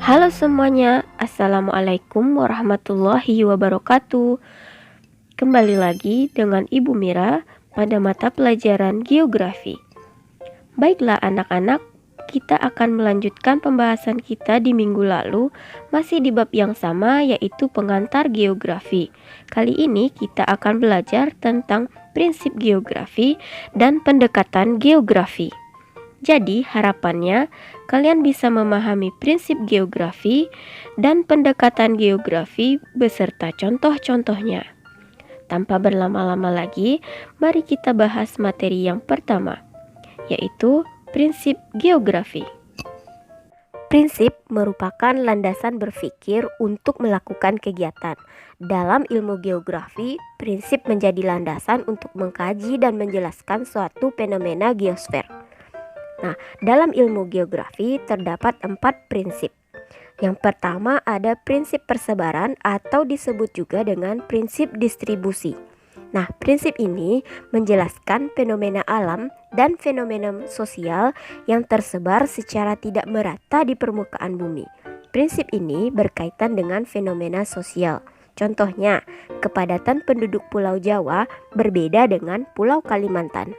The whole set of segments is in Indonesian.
Halo semuanya, Assalamualaikum warahmatullahi wabarakatuh. Kembali lagi dengan Ibu Mira pada mata pelajaran geografi. Baiklah anak-anak, kita akan melanjutkan pembahasan kita di minggu lalu, masih di bab yang sama yaitu pengantar geografi. Kali ini kita akan belajar tentang prinsip geografi dan pendekatan geografi. Jadi harapannya kalian bisa memahami prinsip geografi dan pendekatan geografi beserta contoh-contohnya. Tanpa berlama-lama lagi, mari kita bahas materi yang pertama, yaitu prinsip geografi. Prinsip merupakan landasan berpikir untuk melakukan kegiatan. Dalam ilmu geografi, prinsip menjadi landasan untuk mengkaji dan menjelaskan suatu fenomena geosfer. Nah, dalam ilmu geografi terdapat 4 prinsip. Yang pertama ada prinsip persebaran atau disebut juga dengan prinsip distribusi. Nah, prinsip ini menjelaskan fenomena alam dan fenomena sosial yang tersebar secara tidak merata di permukaan bumi. Prinsip ini berkaitan dengan fenomena sosial. Contohnya, kepadatan penduduk Pulau Jawa berbeda dengan Pulau Kalimantan.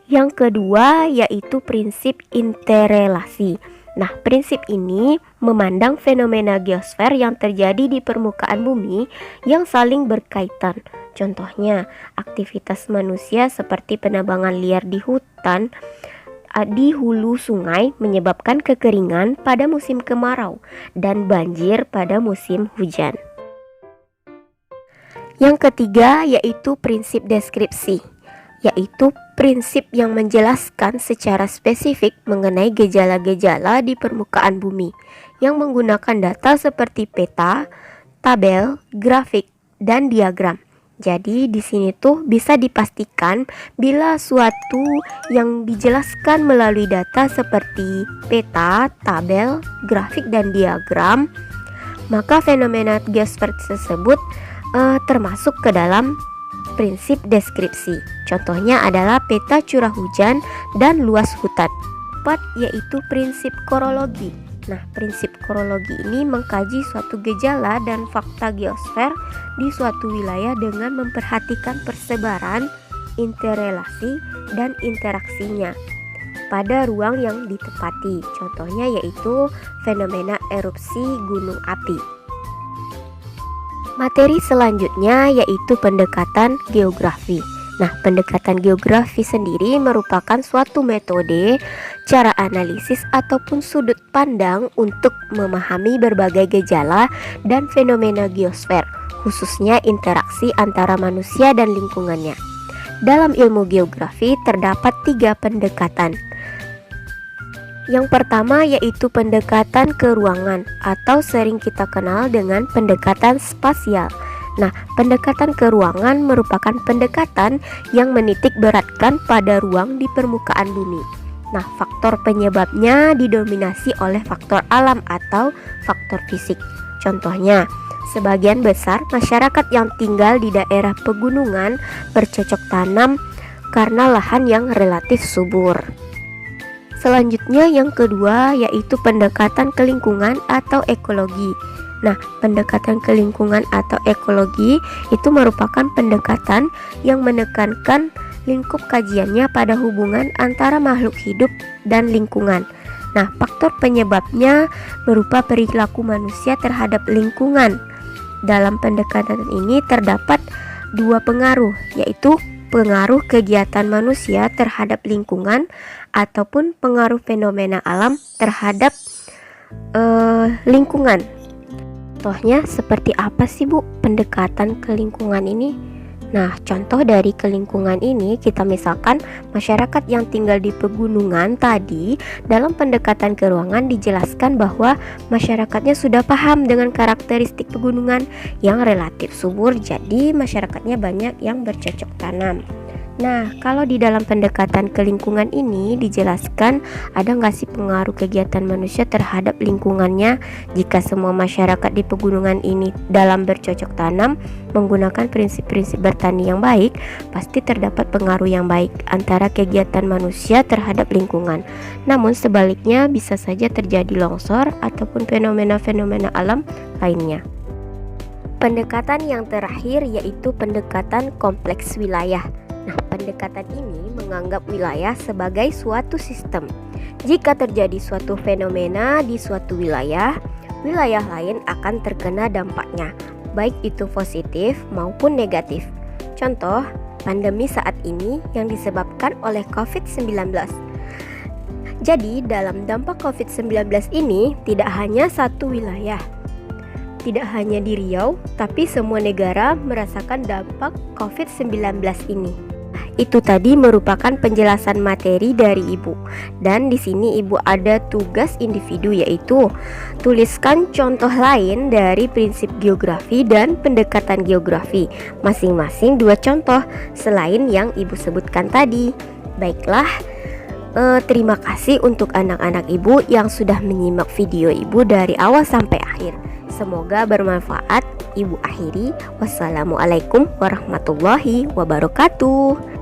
Yang kedua yaitu prinsip interrelasi. Nah, prinsip ini memandang fenomena geosfer yang terjadi di permukaan bumi yang saling berkaitan. Contohnya, aktivitas manusia seperti penambangan liar di hutan di hulu sungai menyebabkan kekeringan pada musim kemarau dan banjir pada musim hujan. Yang ketiga yaitu prinsip deskripsi, yaitu prinsip yang menjelaskan secara spesifik mengenai gejala-gejala di permukaan bumi yang menggunakan data seperti peta, tabel, grafik, dan diagram. Jadi di sini tuh bisa dipastikan bila suatu yang dijelaskan melalui data seperti peta, tabel, grafik, dan diagram, maka fenomena geosfer tersebut termasuk ke dalam prinsip deskripsi. Contohnya adalah peta curah hujan dan luas hutan. 4 yaitu prinsip korologi. Nah, prinsip korologi ini mengkaji suatu gejala dan fakta geosfer di suatu wilayah dengan memperhatikan persebaran, interrelasi, dan interaksinya pada ruang yang ditempati. Contohnya yaitu fenomena erupsi gunung api. Materi selanjutnya yaitu pendekatan geografi. Nah, pendekatan geografi sendiri merupakan suatu metode, cara analisis ataupun sudut pandang untuk memahami berbagai gejala dan fenomena geosfer, khususnya interaksi antara manusia dan lingkungannya. Dalam ilmu geografi terdapat 3 pendekatan. Yang pertama yaitu pendekatan ke ruangan atau sering kita kenal dengan pendekatan spasial. Nah, pendekatan ke ruangan merupakan pendekatan yang menitik beratkan pada ruang di permukaan bumi. Nah, faktor penyebabnya didominasi oleh faktor alam atau faktor fisik. Contohnya, sebagian besar masyarakat yang tinggal di daerah pegunungan bercocok tanam karena lahan yang relatif subur. Selanjutnya yang kedua yaitu pendekatan ke lingkungan atau ekologi. Nah, pendekatan ke lingkungan atau ekologi itu merupakan pendekatan yang menekankan lingkup kajiannya pada hubungan antara makhluk hidup dan lingkungan. Nah, faktor penyebabnya berupa perilaku manusia terhadap lingkungan. Dalam pendekatan ini terdapat 2 pengaruh, yaitu pengaruh kegiatan manusia terhadap lingkungan ataupun pengaruh fenomena alam terhadap lingkungan. Contohnya seperti apa sih Bu pendekatan ke lingkungan ini? Nah, contoh dari ke lingkungan ini kita misalkan masyarakat yang tinggal di pegunungan tadi, dalam pendekatan ke ruangan dijelaskan bahwa masyarakatnya sudah paham dengan karakteristik pegunungan yang relatif subur, jadi masyarakatnya banyak yang bercocok tanam. Nah, kalau di dalam pendekatan ke lingkungan ini dijelaskan ada nggak sih pengaruh kegiatan manusia terhadap lingkungannya jika semua masyarakat di pegunungan ini dalam bercocok tanam menggunakan prinsip-prinsip bertani yang baik, pasti terdapat pengaruh yang baik antara kegiatan manusia terhadap lingkungan. Namun sebaliknya bisa saja terjadi longsor ataupun fenomena-fenomena alam lainnya. Pendekatan yang terakhir yaitu pendekatan kompleks wilayah. Nah, pendekatan ini menganggap wilayah sebagai suatu sistem. Jika terjadi suatu fenomena di suatu wilayah, wilayah lain akan terkena dampaknya, baik itu positif maupun negatif. Contoh, pandemi saat ini yang disebabkan oleh COVID-19. Jadi, dalam dampak COVID-19 ini tidak hanya satu wilayah, tidak hanya di Riau, tapi semua negara merasakan dampak COVID-19 ini. Itu tadi merupakan penjelasan materi dari Ibu. Dan di sini Ibu ada tugas individu, yaitu tuliskan contoh lain dari prinsip geografi dan pendekatan geografi. Masing-masing 2 contoh selain yang Ibu sebutkan tadi. Baiklah, terima kasih untuk anak-anak Ibu yang sudah menyimak video Ibu dari awal sampai akhir. Semoga bermanfaat. Ibu akhiri. Wassalamualaikum warahmatullahi wabarakatuh.